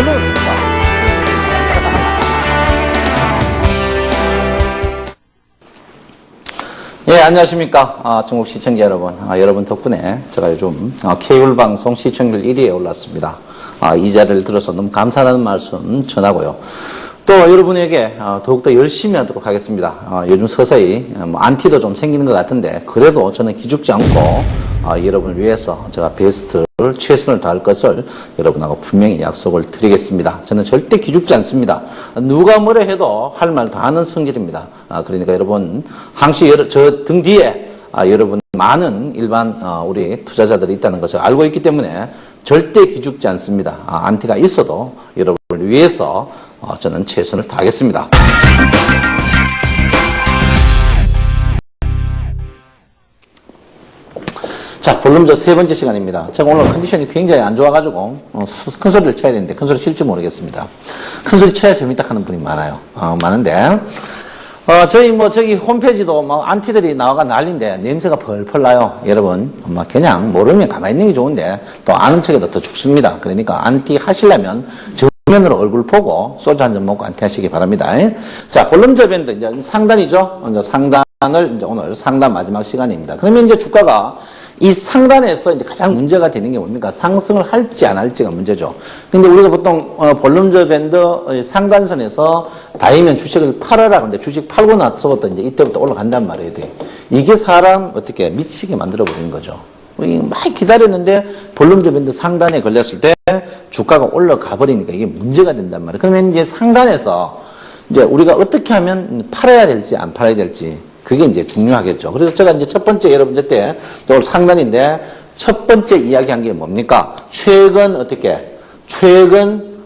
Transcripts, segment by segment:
됩니다. 예, 안녕하십니까. 전국 시청자 여러분. 여러분 덕분에 제가 요즘 케이블 방송 시청률 1위에 올랐습니다. 이 자리를 들어서 너무 감사하다는 말씀 전하고요. 또 여러분에게 더욱더 열심히 하도록 하겠습니다. 요즘 서서히 안티도 좀 생기는 것 같은데 그래도 저는 기죽지 않고 여러분을 위해서 제가 베스트를 최선을 다할 것을 여러분하고 분명히 약속을 드리겠습니다. 저는 절대 기죽지 않습니다. 누가 뭐래 해도 할 말 다 하는 성질입니다. 그러니까 여러분 항시 저 등 뒤에 여러분 많은 일반 우리 투자자들이 있다는 것을 알고 있기 때문에 절대 기죽지 않습니다. 안티가 있어도 여러분을 위해서 저는 최선을 다하겠습니다. 자, 볼륨저 세 번째 시간입니다. 제가 오늘 컨디션이 굉장히 안 좋아가지고 큰 소리를 쳐야 되는데 큰 소리 칠지 모르겠습니다. 큰 소리 쳐야 재밌다 하는 분이 많아요. 많은데 저희 저기 홈페이지도 안티들이 나와가 난리인데 냄새가 펄펄 나요. 여러분 그냥 모르면 가만히 있는 게 좋은데 또 아는 척해도 더 죽습니다. 그러니까 안티 하시려면 정면으로 얼굴 보고 소주 한 잔 먹고 안티 하시기 바랍니다. 자, 볼륨저 밴드 이제 상단이죠. 이제 상단을 이제 오늘 상단 마지막 시간입니다. 그러면 이제 주가가 이 상단에서 이제 가장 문제가 되는 게 뭡니까? 상승을 할지 안 할지가 문제죠. 근데 우리가 보통 볼륨저 밴드 상단선에서 다이면 주식을 팔아라. 근데 주식 팔고 나서부터 이제 이때부터 올라간단 말이에요. 이게 사람 어떻게 미치게 만들어 버리는 거죠. 많이 기다렸는데 볼륨저 밴드 상단에 걸렸을 때 주가가 올라가 버리니까 이게 문제가 된단 말이에요. 그러면 이제 상단에서 이제 우리가 어떻게 하면 팔아야 될지 안 팔아야 될지 그게 이제 중요하겠죠. 그래서 제가 이제 첫 번째 여러분들 때 또 상단인데 첫 번째 이야기한 게 뭡니까? 최근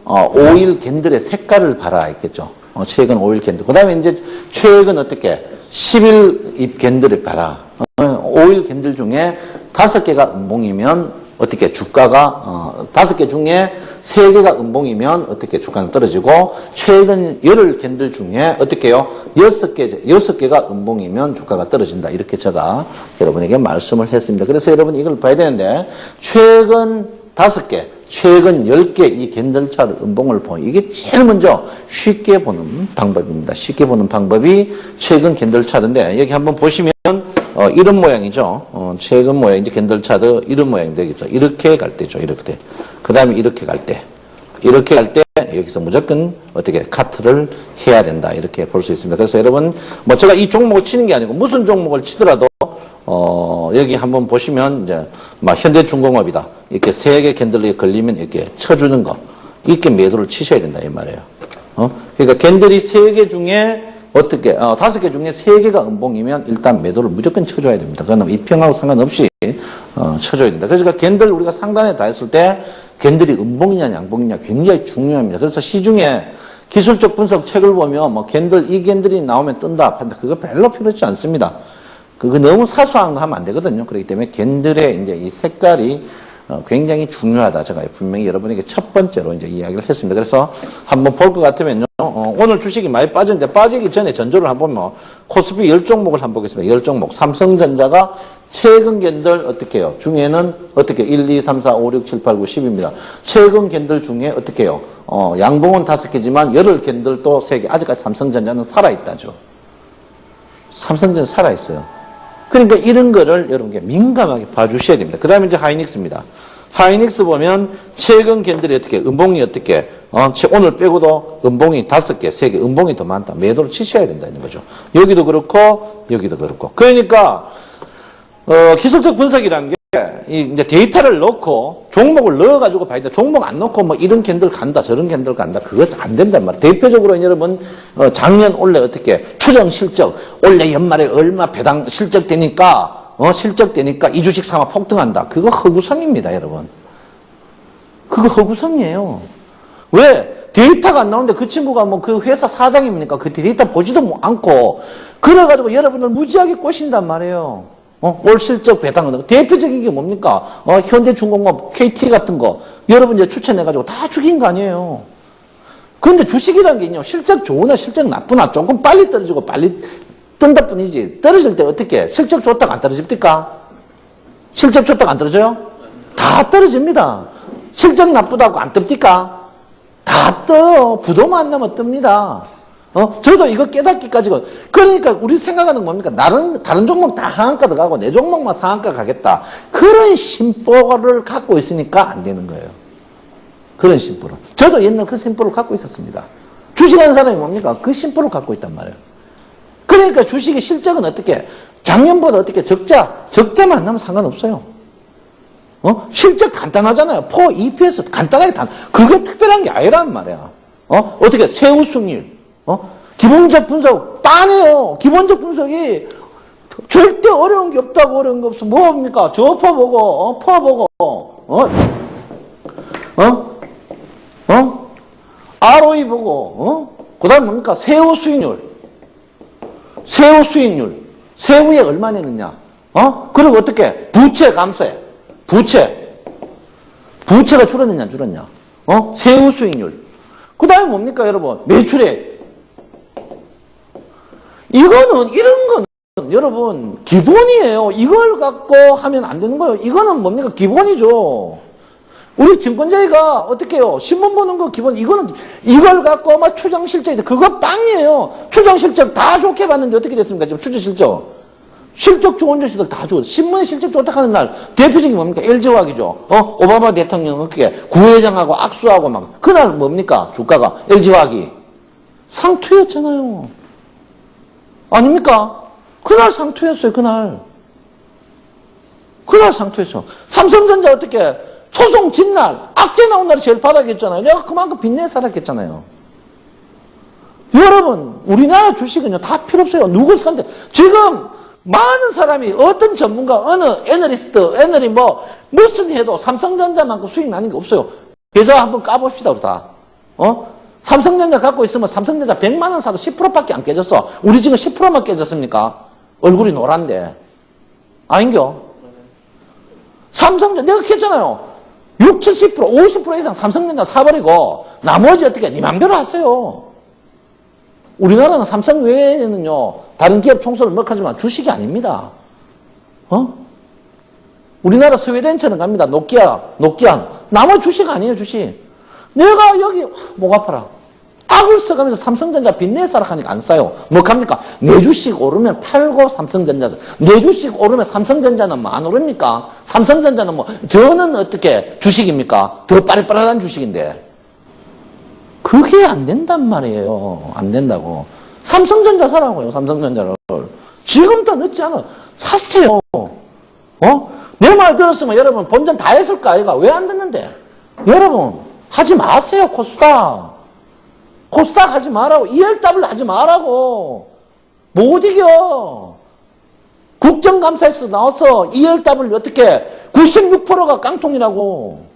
5일 캔들의 색깔을 봐라 했겠죠. 최근 5일 캔들. 그 다음에 이제 최근 10일 잎 캔들을 봐라. 5일 캔들 중에 5개가 음봉이면 주가가 5개 중에 3개가 음봉이면 주가는 떨어지고 최근 열흘 캔들 중에 6개가 음봉이면 주가가 떨어진다. 이렇게 제가 여러분에게 말씀을 했습니다. 그래서 여러분 이걸 봐야 되는데 최근 5개, 최근 10개 이 캔들 차트 음봉을 보는 이게 제일 먼저 쉽게 보는 방법입니다. 쉽게 보는 방법이 최근 캔들 차트인데 여기 한번 보시면 이런 모양이죠. 최근 모양, 이제 캔들 차트 이런 모양이 되겠죠. 이렇게 갈 때죠. 이렇게. 그 다음에 이렇게 갈 때. 이렇게 갈 때, 여기서 무조건 카트를 해야 된다. 이렇게 볼 수 있습니다. 그래서 여러분, 제가 이 종목을 치는 게 아니고 무슨 종목을 치더라도, 여기 한번 보시면, 이제, 현대중공업이다. 이렇게 3개 캔들이 걸리면 이렇게 쳐주는 거. 이렇게 매도를 치셔야 된다. 이 말이에요. 그러니까 캔들이 3개 중에 5개 중에 3개가 음봉이면 일단 매도를 무조건 쳐줘야 됩니다. 그러면 입평하고 상관없이, 쳐줘야 됩니다. 그래서 캔들 우리가 상단에 다 했을 때, 캔들이 음봉이냐, 양봉이냐 굉장히 중요합니다. 그래서 시중에 기술적 분석 책을 보면, 이 캔들이 나오면 뜬다, 판다. 그거 별로 필요하지 않습니다. 그거 너무 사소한 거 하면 안 되거든요. 그렇기 때문에 캔들의 이제 이 색깔이 굉장히 중요하다. 제가 분명히 여러분에게 첫 번째로 이제 이야기를 했습니다. 그래서 한번 볼 것 같으면요. 오늘 주식이 많이 빠졌는데 빠지기 전에 전조를 한번 보면 코스피 10종목을 한번 보겠습니다. 10종목. 삼성전자가 최근 캔들 해요? 중에는 1, 2, 3, 4, 5, 6, 7, 8, 9, 10입니다. 최근 캔들 중에 해요? 양봉은 5개지만 열흘 캔들도 3개. 아직까지 삼성전자는 살아있다죠. 삼성전자 살아있어요. 그러니까 이런 거를 여러분께 민감하게 봐주셔야 됩니다. 그 다음에 이제 하이닉스입니다. 하이닉스 보면 최근 캔들이 음봉이 오늘 빼고도 음봉이 5개, 3개, 음봉이 더 많다. 매도를 치셔야 된다는 거죠. 여기도 그렇고, 여기도 그렇고. 그러니까, 기술적 분석이라는 게, 이제 데이터를 넣고, 종목을 넣어가지고 봐야 돼. 종목 안 넣고, 이런 캔들 간다, 저런 캔들 간다. 그거 안 된단 말이에요. 대표적으로 여러분, 작년 올해 추정 실적, 올해 연말에 얼마 배당 실적 되니까, 이 주식 상황 폭등한다. 그거 허구성입니다, 여러분. 그거 허구성이에요. 왜? 데이터가 안 나오는데 그 친구가 그 회사 사장입니까? 그 데이터 보지도 않고, 그래가지고 여러분을 무지하게 꼬신단 말이에요. 올 실적 배당은. 대표적인 게 뭡니까? 현대중공업, KT 같은 거, 여러분 이제 추천해가지고 다 죽인 거 아니에요. 그런데 주식이라는 게요, 실적 좋으나 실적 나쁘나 조금 빨리 떨어지고 빨리 뜬다 뿐이지. 떨어질 때 어떻게? 실적 좋다가 안 떨어집니까? 실적 좋다가 안 떨어져요? 다 떨어집니다. 실적 나쁘다고 안 뜹니까? 다 떠요. 부도만 안 나면 뜹니다. 저도 이거 깨닫기까지가. 그러니까 우리 생각하는 건 뭡니까? 다른 종목 다 하한가 들어가고 내 종목만 상한가 가겠다. 그런 심보를 갖고 있으니까 안 되는 거예요. 그런 심보를. 저도 옛날 그 심보를 갖고 있었습니다. 주식하는 사람이 뭡니까? 그 심보를 갖고 있단 말이에요. 그러니까 주식의 실적은 어떻게? 작년보다 어떻게? 적자만 안 나면 상관없어요. 실적 간단하잖아요. EPS 간단하게 그게 특별한 게 아니란 말이야. 어떻게? 세후 수익률. 기본적 분석 빤해요. 기본적 분석이 절대 어려운 게 없다고. 어려운 게 없어. 뭡니까? 저퍼 보고, 퍼 보고, ROE 보고, 그 다음 뭡니까? 세후 수익률. 세후 수익률. 세후에 얼마 내느냐. 그리고 어떻게? 부채 감소해. 부채가 줄었느냐, 안 줄었냐. 세후 수익률. 그 다음에 뭡니까, 여러분? 매출액. 이런 거는, 여러분, 기본이에요. 이걸 갖고 하면 안 되는 거예요. 이거는 뭡니까? 기본이죠. 우리 증권자가 어떻게 해요? 신문 보는 거 기본, 이걸 갖고 막 추정실적인데, 그거 빵이에요. 추정실적 다 좋게 봤는데 어떻게 됐습니까? 지금 추정실적. 실적 좋은 주식들 다 죽었어. 신문에 실적 좋다 하는 날, 대표적인 게 뭡니까? LG화학이죠. 오바마 대통령 어떻게 구회장하고 악수하고 막, 그날 뭡니까? 주가가, LG화학이. 상투였잖아요. 아닙니까? 그날 상투였어요, 그날 상투였어. 삼성전자 어떻게, 소송 진 날, 악재 나온 날이 제일 바닥이었잖아요. 내가 그만큼 빚내 살았겠잖아요. 여러분, 우리나라 주식은요, 다 필요 없어요. 누구 산대. 지금, 많은 사람이 어떤 전문가, 어느 애널리스트, 무슨 해도 삼성전자만큼 수익 나는 게 없어요. 계좌 한번 까봅시다, 우리 다. 삼성전자 갖고 있으면 삼성전자 100만 원 사도 10%밖에 안 깨졌어. 우리 지금 10%만 깨졌습니까? 얼굴이 노란데. 아닌겨? 삼성전자, 내가 했잖아요. 60, 70%, 50% 이상 삼성전자 사버리고, 나머지 어떻게, 네 맘대로 하세요. 우리나라는 삼성 외에는요, 다른 기업 총수를 먹하지만 주식이 아닙니다. 우리나라 스웨덴처럼 갑니다. 노키아. 나머지 주식 아니에요, 주식. 내가 여기, 목 아파라. 악을 써가면서 삼성전자 빚내사라 하니까 안 싸요. 뭐 합니까? 내 주식 오르면 팔고 삼성전자, 내 주식 오르면 삼성전자는 뭐 안 오릅니까? 삼성전자는 뭐, 저는 어떻게 주식입니까? 더 빠릿빠릿한 주식인데. 그게 안 된단 말이에요. 안 된다고. 삼성전자 사라고요, 삼성전자를. 지금 더 늦지 않아. 사세요. 내 말 들었으면 여러분 본전 다 했을 거 아이가? 왜 안 듣는데? 여러분, 하지 마세요, 코스닥. 코스닥 하지 말라고. ELW 하지 말라고. 못 이겨. 국정감사에서 나와서 ELW 어떻게 96%가 깡통이라고.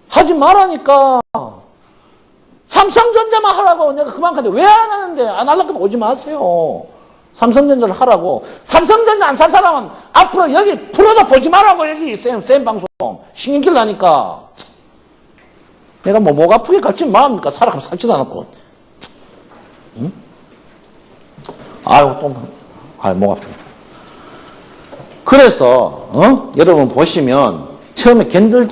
하지 말라니까. 삼성전자만 하라고 내가 그만한데 왜 안 하는데? 안 하려고 오지 마세요. 삼성전자를 하라고. 삼성전자 안 산 사람은 앞으로 여기 프로도 보지 말라고. 여기 쌤 방송 신경질 나니까. 내가 뭐 목 아프게 갈지 마합니까? 살아가면 살지도 않았고. 응? 목 아프죠. 그래서 여러분 보시면 처음에 캔들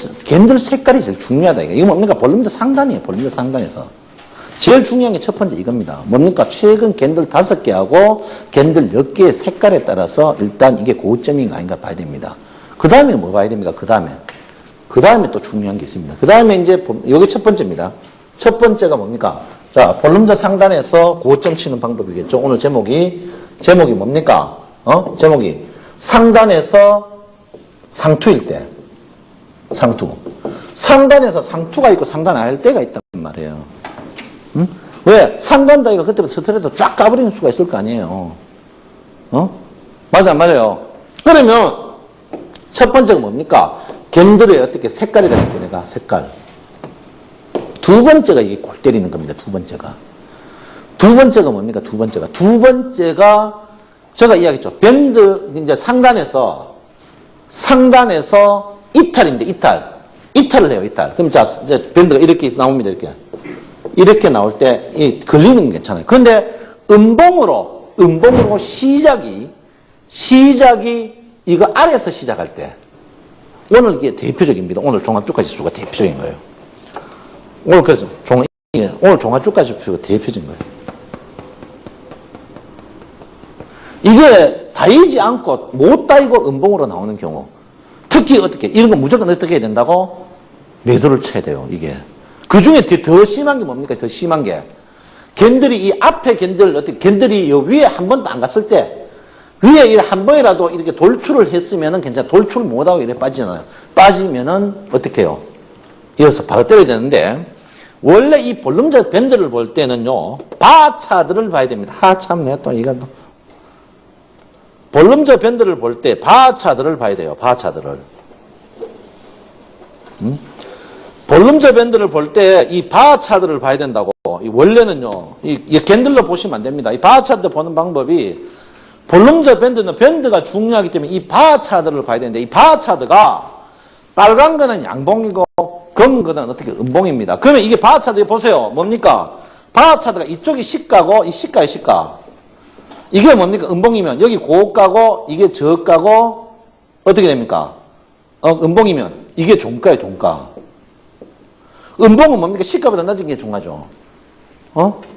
색깔이 제일 중요하다. 이거 뭡니까? 볼륨저 상단이에요. 볼륨저 상단에서. 제일 중요한 게 첫 번째 이겁니다. 뭡니까? 최근 캔들 5개하고 캔들 10개의 색깔에 따라서 일단 이게 고점인가 아닌가 봐야 됩니다. 그 다음에 뭐 봐야 됩니까? 그 다음에 또 중요한 게 있습니다. 그 다음에 이제, 여기 첫 번째입니다. 첫 번째가 뭡니까? 자, 볼륨저 상단에서 고점 치는 방법이겠죠. 오늘 제목이 뭡니까? 제목이 상단에서 상투일 때. 상투. 상단에서 상투가 있고 상단 안 할 때가 있단 말이에요. 응? 왜? 상단 다이가 그때부터 스트레이트 쫙 까버리는 수가 있을 거 아니에요. 맞아, 안 맞아요? 그러면 첫 번째가 뭡니까? 캔들의 어떻게 색깔이라고 했죠, 내가. 색깔. 두 번째가 이게 골 때리는 겁니다, 두 번째가. 두 번째가 뭡니까, 두 번째가. 두 번째가 제가 이야기했죠. 밴드, 이제 상단에서 이탈인데, 이탈을 해요, 이탈. 그럼 자, 이제 밴드가 이렇게 나옵니다, 이렇게. 이렇게 나올 때, 걸리는 게 괜찮아요. 그런데, 음봉으로 시작이, 이거 아래에서 시작할 때, 오늘 이게 대표적입니다. 오늘 종합주가 지수가 대표적인 거예요. 오늘 그래서 오늘 종합주가지 표가 대표적인 거예요. 이게 다이지 않고 못 다이고 음봉으로 나오는 경우, 특히 어떻게 이런 건 무조건 어떻게 해야 된다고? 매도를 쳐야 돼요. 이게 그 중에 더 심한 게 뭡니까? 더 심한 게 캔들이 이 앞에 캔들 어떻게 캔들이 요 위에 한 번도 안 갔을 때 위에 한 번이라도 이렇게 돌출을 했으면은 괜찮아. 돌출 못하고 이렇게 빠지잖아요. 빠지면은 어떻게 해요? 이어서 바로 때려야 되는데, 원래 이 볼륨적 밴드를 볼 때는요, 바차들을 봐야 됩니다. 참네, 또 이건. 볼륨적 밴드를 볼 때 바차들을 봐야 돼요. 바차들을. 볼륨적 밴드를 볼 때 이 바차들을 봐야 된다고. 원래는요, 이 캔들로 보시면 안 됩니다. 이 바차들 보는 방법이, 볼륨적 밴드는 밴드가 중요하기 때문에 이 바차들을 봐야 되는데, 이 바차드가 빨간 거는 양봉이고 검은 거는 어떻게 음봉입니다. 그러면 이게 바차드 보세요. 뭡니까? 바차드가 이쪽이 시가고 이 시가에 시가. 이게 뭡니까? 음봉이면 여기 고가고 이게 저가고 어떻게 됩니까? 음봉이면 이게 종가예요. 종가. 음봉은 뭡니까? 시가보다 낮은 게 종가죠.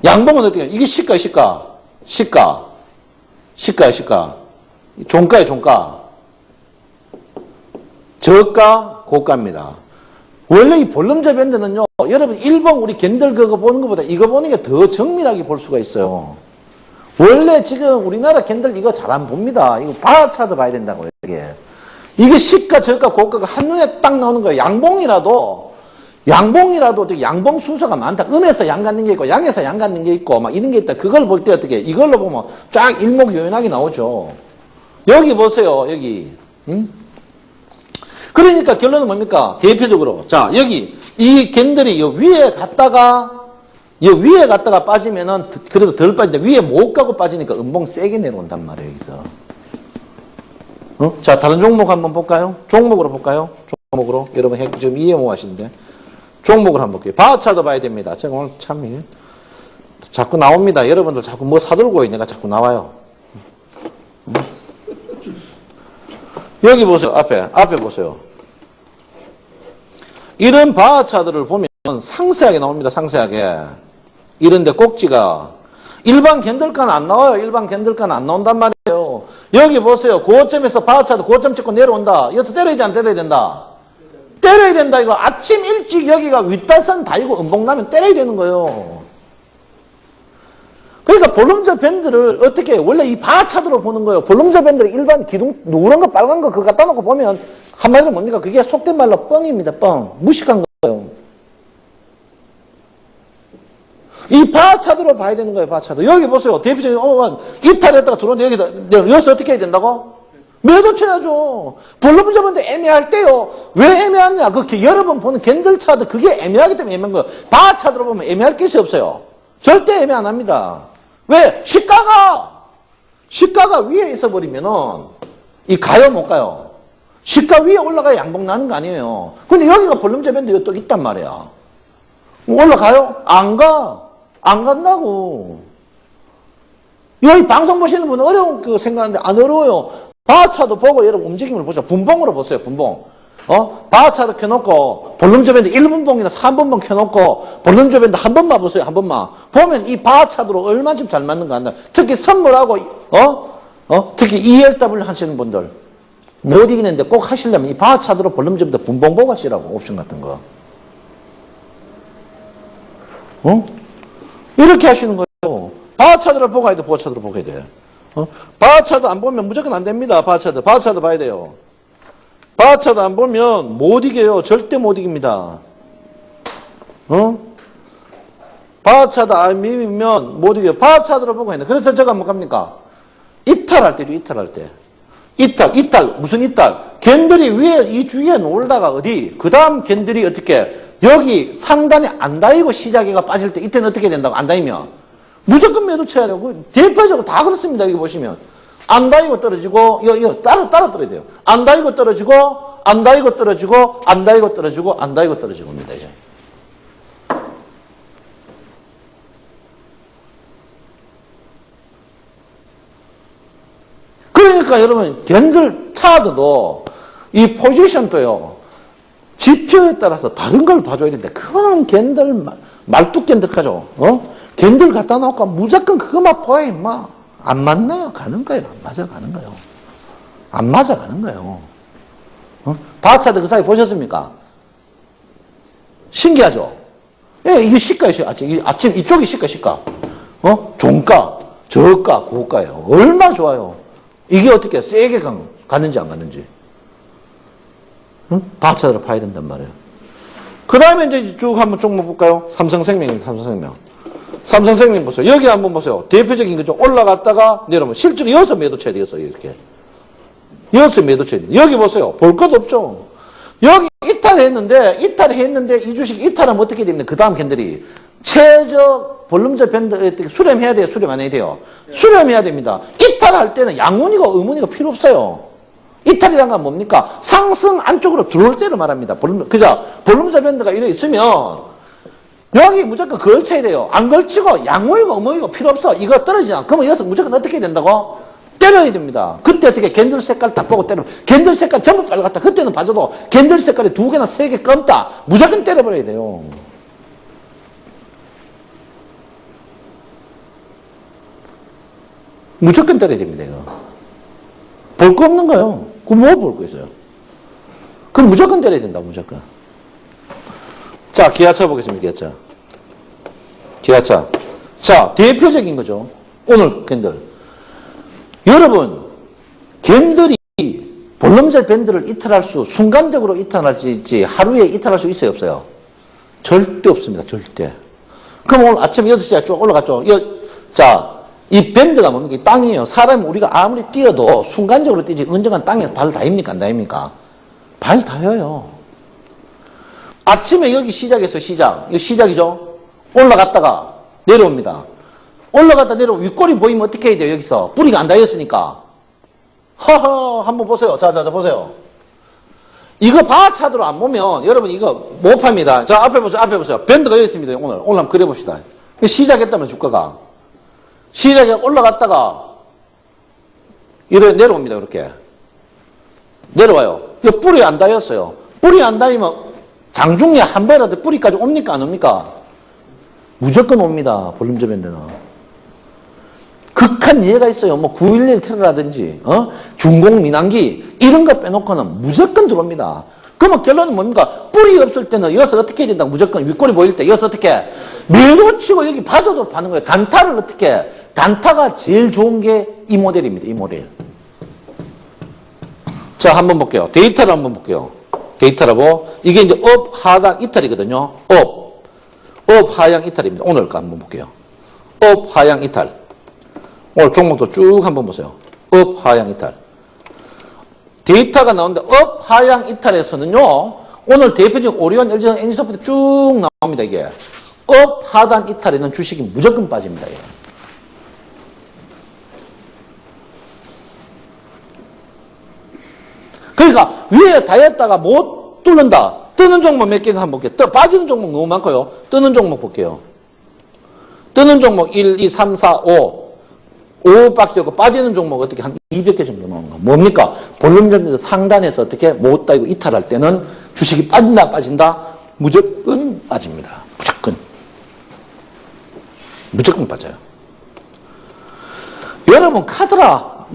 양봉은 어떻게 해요? 이게 시가에 시가. 시가에 시가. 종가에 종가. 저가, 고가입니다. 원래 이 볼륨적 밴드는요, 여러분, 일본 우리 캔들 그거 보는 것보다 이거 보는 게 더 정밀하게 볼 수가 있어요. 원래 지금 우리나라 캔들 이거 잘 안 봅니다. 이거 바차도 봐야 된다고요, 이게. 이게 시가, 저가, 고가가 한눈에 딱 나오는 거예요. 양봉이라도 양봉 순서가 많다. 음에서 양 갖는 게 있고, 양에서 양 갖는 게 있고, 막 이런 게 있다. 그걸 볼 때 어떻게, 이걸로 보면 쫙 일목요연하게 나오죠. 여기 보세요, 여기. 그러니까 결론은 뭡니까? 대표적으로. 자, 여기, 이 캔들이 이 위에 갔다가 빠지면은 그래도 덜 빠진다. 위에 못 가고 빠지니까 음봉 세게 내려온단 말이에요, 여기서. 자, 다른 종목 한번 볼까요? 종목으로 볼까요? 종목으로. 여러분, 지금 이해 못 하시는데. 종목을 한번 볼게요. 바차도 봐야 됩니다. 제가 오늘 참, 자꾸 나옵니다. 여러분들 자꾸 뭐 사들고 있네가 자꾸 나와요. 여기 보세요. 앞에 보세요. 이런 바차들을 보면 상세하게 나옵니다. 상세하게. 이런데 꼭지가. 일반 캔들가는 안 나와요. 일반 캔들가는 안 나온단 말이에요. 여기 보세요. 고점에서 바차도 고점 찍고 내려온다. 여기서 때려야 돼, 안 때려야 된다? 때려야 된다. 이거 아침 일찍 여기가 윗단선 달고 음봉 나면 때려야 되는 거예요. 그러니까 볼륨적 밴드를 어떻게 해요? 원래 이 바차드로 보는 거예요. 볼륨적 밴드를 일반 기둥, 노란 거, 빨간 거 그거 갖다 놓고 보면 한마디로 뭡니까? 그게 속된 말로 뻥입니다. 뻥. 무식한 거예요. 이 바차드로 봐야 되는 거예요. 바차드. 여기 보세요. 대표적인 이탈했다가 들어오는데 여기서 어떻게 해야 된다고? 매도 쳐야죠. 볼륨적 밴드 애매할 때요. 왜 애매하냐? 여러 번 보는 캔들 차드 그게 애매하기 때문에 애매한 거예요. 바차드로 보면 애매할 것이 없어요. 절대 애매 안 합니다. 왜? 시가가 위에 있어버리면은, 가요, 못 가요? 시가 위에 올라가야 양봉 나는 거 아니에요. 근데 여기가 볼륨적 밴드 또 있단 말이야. 올라가요? 안 간다고. 여기 방송 보시는 분은 어려운 거 생각하는데 안 어려워요. 바차도 보고 여러분 움직임을 보죠. 분봉으로 보세요, 분봉. 바차도 켜놓고, 볼륨적 밴드 1분봉이나 3분봉 켜놓고, 볼륨적 밴드 한 번만 보세요, 한 번만. 보면 이 바차도로 얼마큼 잘 맞는가 한다. 특히 선물하고, 특히 ELW 하시는 분들, 못 이기는데 꼭 하시려면 이 바차도로 볼륨적 밴드 분봉 보고 하시라고, 옵션 같은 거. 이렇게 하시는 거예요. 바차도를 보고 해야 돼, 바차도를 보고 해야 돼. 바차도 안 보면 무조건 안 됩니다, 바차도 봐야 돼요. 바차도 안 보면 못 이겨요. 절대 못 이깁니다. 바차도 안 비비면 못 이겨요. 바차도를 보고 있네. 그래서 제가 뭐 갑니까? 이탈할 때죠, 이탈할 때. 이탈. 무슨 이탈? 캔들이 위에, 이 주위에 놀다가 어디? 그 다음 캔들이 어떻게? 여기 상단에 안 닿이고 시작해가 빠질 때, 이때는 어떻게 된다고? 안 닿이면? 무조건 매도 쳐야 되고, 대표적으로 다 그렇습니다. 여기 보시면. 안 닿이고 떨어지고, 이거 따로 떨어져야 돼요. 안 닿이고 떨어지고, 안 닿이고 떨어지고, 안 닿이고 떨어지고, 안 닿이고 떨어지고입니다, 이제. 그러니까 여러분, 캔들 차드도 이 포지션도요, 지표에 따라서 다른 걸 봐줘야 되는데, 그거는 캔들 말뚝 캔들 가죠. 캔들 갖다 놓고 무조건 그거만 보여, 임마. 안 맞나? 가는 거예요. 안 맞아 가는 거예요. 안 맞아 가는 거예요. 바차드 그 사이 보셨습니까? 신기하죠? 예, 이게 시가예요, 아침 이쪽이 시가. 종가, 저가, 고가예요. 얼마나 좋아요. 이게 어떻게 세게 갔는지 안 갔는지. 바차드를 파야 된단 말이에요. 그 다음에 이제 쭉 한번 종목 볼까요? 삼성생명입니다, 삼성생명. 삼성생명 보세요. 여기 한번 보세요. 대표적인 거죠. 올라갔다가 내려오면 실제로 여기서 매도 쳐야 돼요, 이렇게. 여기서 매도 쳐야 돼요. 여기 보세요. 볼 것 없죠. 여기 이탈했는데 이 주식 이탈하면 어떻게 됩니까? 그 다음 캔들이 최저 볼륨적 밴드 수렴해야 돼요? 수렴 안 해야 돼요? 수렴해야 됩니다. 이탈할 때는 양운이고 의문이고 필요 없어요. 이탈이란 건 뭡니까? 상승 안쪽으로 들어올 때를 말합니다. 그죠? 볼륨적 밴드가 이래 있으면 여기 무조건 걸쳐야 돼요. 안 걸치고 양운이고 의문이고 필요 없어. 이거 떨어지잖아. 그러면 여기서 무조건 어떻게 해야 된다고? 때려야 됩니다. 그때 어떻게 캔들 색깔 딱 보고 때려. 캔들 색깔 전부 빨갛다. 그때는 봐줘도 캔들 색깔이 2개나 3개 검다. 무조건 때려버려야 돼요. 무조건 때려야 됩니다, 이거. 볼 거 없는 거예요. 그럼 뭐 볼 거 있어요? 그럼 무조건 때려야 된다, 무조건. 자, 기아차 보겠습니다, 기아차. 기아차. 자, 대표적인 거죠. 오늘 캔들. 여러분, 캔들이 볼륨적 밴드를 순간적으로 이탈할지 하루에 이탈할 수 있어요, 없어요? 절대 없습니다, 절대. 그럼 오늘 아침 6시에 쭉 올라갔죠. 자, 이 밴드가 뭡니까? 이 땅이에요. 사람이 우리가 아무리 뛰어도 순간적으로 뛰지 언젠간 땅에 발 닿입니까? 안 닿입니까? 발 닿아요. 아침에 여기 시작했어요, 시작. 이거 시작이죠? 올라갔다가 내려옵니다. 올라갔다 내려오면 윗골이 보이면 어떻게 해야 돼요, 여기서? 뿌리가 안 닿였으니까. 허허, 한번 보세요. 자, 보세요. 이거 바차드로 안 보면, 여러분 이거 못 팝니다. 자, 앞에 보세요. 밴드가 여기 있습니다, 오늘 한번 그려봅시다. 시작했다면 주가가. 시작에 올라갔다가, 이래 내려옵니다, 이렇게. 내려와요. 이거 뿌리 안 닿였어요. 뿌리 안 닿으면 장중에 한 번이라도 뿌리까지 옵니까, 안 옵니까? 무조건 옵니다, 볼륨적 밴드는. 극한 예가 있어요. 뭐 9.11 테러라든지 중공 민항기 이런 거 빼놓고는 무조건 들어옵니다. 그러면 결론은 뭡니까? 뿌리 없을 때는 여기서 어떻게 해야 된다? 무조건 윗골이 보일 때 여기서 어떻게 밀어치고 여기 바닥으로 파는 거예요. 단타를 어떻게 단타가 제일 좋은 게 이 모델입니다. 이 모델. 자, 한번 볼게요. 데이터를 한번 볼게요. 데이터라고 이게 이제 업 하단 이탈이거든요. 업 하향 이탈입니다. 오늘 거 한번 볼게요. 업 하향 이탈. 오늘 종목도 쭉 한번 보세요. 업, 하향, 이탈. 데이터가 나오는데 업, 하향, 이탈에서는요. 오늘 대표적 오리온, LG전, NC소프트 쭉 나옵니다. 이게. 업, 하단, 이탈에는 주식이 무조건 빠집니다. 이게. 그러니까 위에 닿였다가 못 뚫는다. 뜨는 종목 몇 개가 한번 볼게요. 빠지는 종목 너무 많고요. 뜨는 종목 볼게요. 뜨는 종목 1, 2, 3, 4, 5. 5밖에 없고 빠지는 종목 어떻게 한 200개 정도 나오는 거. 뭡니까? 볼륨적 상단에서 어떻게 못 따이고 이탈할 때는 주식이 빠진다? 무조건 빠집니다. 무조건 빠져요. 여러분 카드라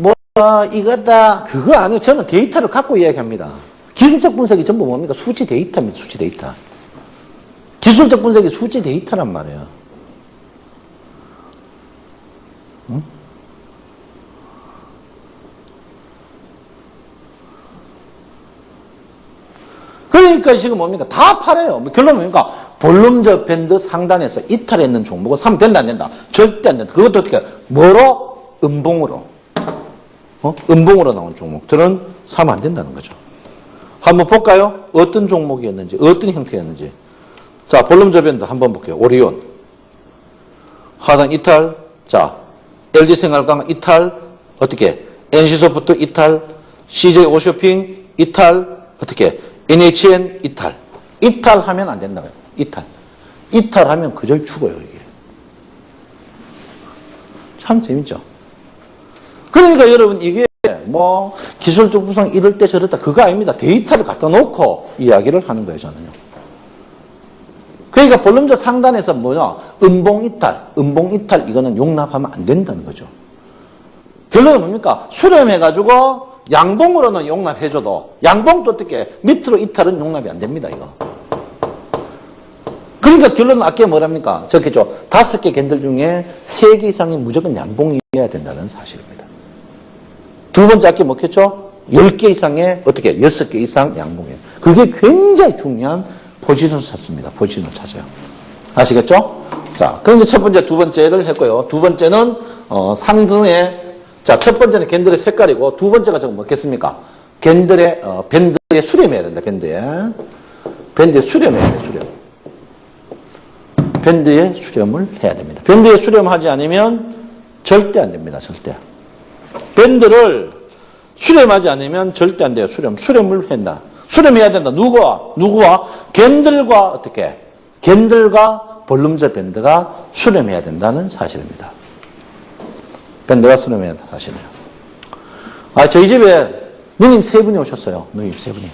이거다 그거 아니에요. 저는 데이터를 갖고 이야기합니다. 기술적 분석이 전부 뭡니까? 수치 데이터입니다. 수치 데이터. 기술적 분석이 수치 데이터란 말이에요. 응? 그러니까 지금 뭡니까? 다 팔아요. 결론은 뭡니까? 볼륨적 밴드 상단에서 이탈했는 종목은 사면 된다, 안 된다? 절대 안 된다. 그것도 어떻게, 뭐로? 음봉으로. 음봉으로 나온 종목들은 사면 안 된다는 거죠. 한번 볼까요? 어떤 종목이었는지, 어떤 형태였는지. 자, 볼륨적 밴드 한번 볼게요. 오리온. 하단 이탈. 자, LG생활강 이탈. 어떻게? NC소프트 이탈. CJ 오쇼핑 이탈. 어떻게? NHN 이탈. 이탈하면 안 된다고요. 이탈. 이탈하면 그절 죽어요, 이게. 참 재밌죠? 그러니까 여러분, 이게 뭐, 기술적 구성 이럴 때 저럴 때 그거 아닙니다. 데이터를 갖다 놓고 이야기를 하는 거예요, 저는요. 그러니까 볼륨조 상단에서 뭐냐? 음봉이탈 이거는 용납하면 안 된다는 거죠. 결론은 뭡니까? 수렴해가지고 양봉으로는 용납해줘도 양봉도 어떻게 밑으로 이탈은 용납이 안 됩니다. 이거. 그러니까 결론은 아까 뭐랍니까? 적겠죠. 5개 겐들 중에 3개 이상이 무조건 양봉이어야 된다는 사실입니다. 두 번째 아까 뭐겠죠? 10개 이상의 어떻게 6개 이상 양봉이에요. 그게 굉장히 중요한 포지션을 찾습니다. 포지션을 찾아요. 아시겠죠? 자, 그럼 이제 첫 번째, 두 번째를 했고요. 두 번째는 상승의 자, 첫 번째는 겐들의 색깔이고 두 번째가 저거 뭐겠습니까? 겐들의 밴드에 수렴해야 된다. 밴드에 수렴해야 돼. 수렴. 밴드에 수렴을 해야 됩니다. 밴드에 수렴하지 않으면 절대 안 됩니다. 절대. 밴드를 수렴하지 않으면 절대 안 돼요. 수렴을 한다. 수렴해야 된다. 누구와? 겐들과 어떻게? 겐들과 볼륨저 밴드가 수렴해야 된다는 사실입니다. 밴드가 수렴해야 된다 사실이에요. 저희 집에 누님 3분이 오셨어요. 누님 3분이.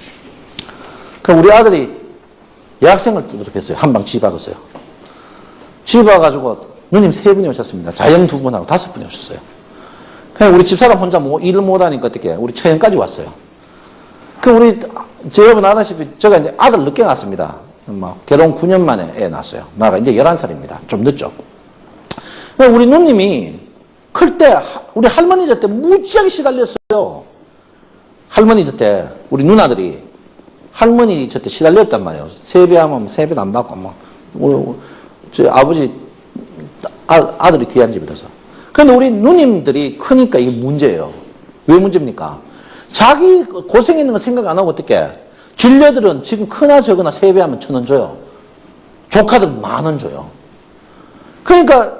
그럼 우리 아들이 여학생을 모집했어요. 한방 지박았어요. 지박아가지고 누님 3분이 오셨습니다. 자영 2분하고 5분이 오셨어요. 그냥 우리 집사람 혼자 일을 못하니까 어떻게 우리 처형까지 왔어요. 그럼 우리 여러분 아다시피 제가 이제 아들 늦게 낳았습니다. 결혼 9년 만에 애 낳았어요. 나가 이제 11살입니다. 좀 늦죠. 우리 누님이 클 때 우리 할머니 저 때 무지하게 시달렸어요. 할머니 저 때 우리 누나들이 할머니 저 때 시달렸단 말이에요. 세배하면 세배도 안 받고 저 아버지 아들이 귀한 집이라서. 그런데 우리 누님들이 크니까 이게 문제예요. 왜 문제입니까? 자기 고생했는 거 생각 안 하고 어떻게? 진료들은 지금 크나 적으나 세배하면 1,000원 줘요. 조카들은 10,000원 줘요. 그러니까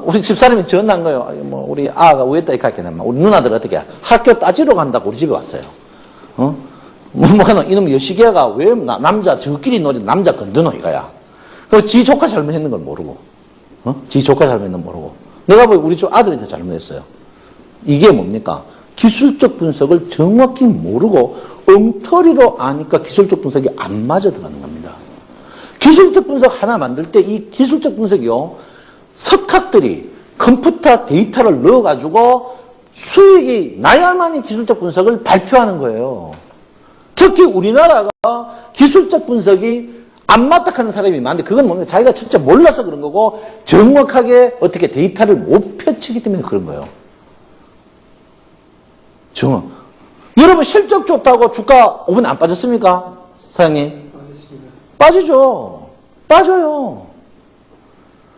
우리 집사람이 전화한 거예요. 우리 아가 우에다 이렇게 하면 우리 누나들 어떻게 학교 따지러 간다고 우리 집에 왔어요. 이놈 여시기야가 왜 남자 저끼리 놀이 남자 건드노 이거야. 그 지 조카 잘못했는 걸 모르고, 지 조카 잘못했는 걸 모르고. 내가 보기 우리 집 아들이 더 잘못했어요. 이게 뭡니까? 기술적 분석을 정확히 모르고 엉터리로 아니까 기술적 분석이 안 맞아 들어가는 겁니다. 기술적 분석 하나 만들 때 이 기술적 분석이요. 석학들이 컴퓨터 데이터를 넣어가지고 수익이 나야만이 기술적 분석을 발표하는 거예요. 특히 우리나라가 기술적 분석이 안 맞닥하는 사람이 많은데 그건 뭔가 자기가 진짜 몰라서 그런 거고 정확하게 어떻게 데이터를 못 펼치기 때문에 그런 거예요. 정확. 여러분 실적 좋다고 주가 5분 안 빠졌습니까? 사장님? 빠지죠. 빠져요.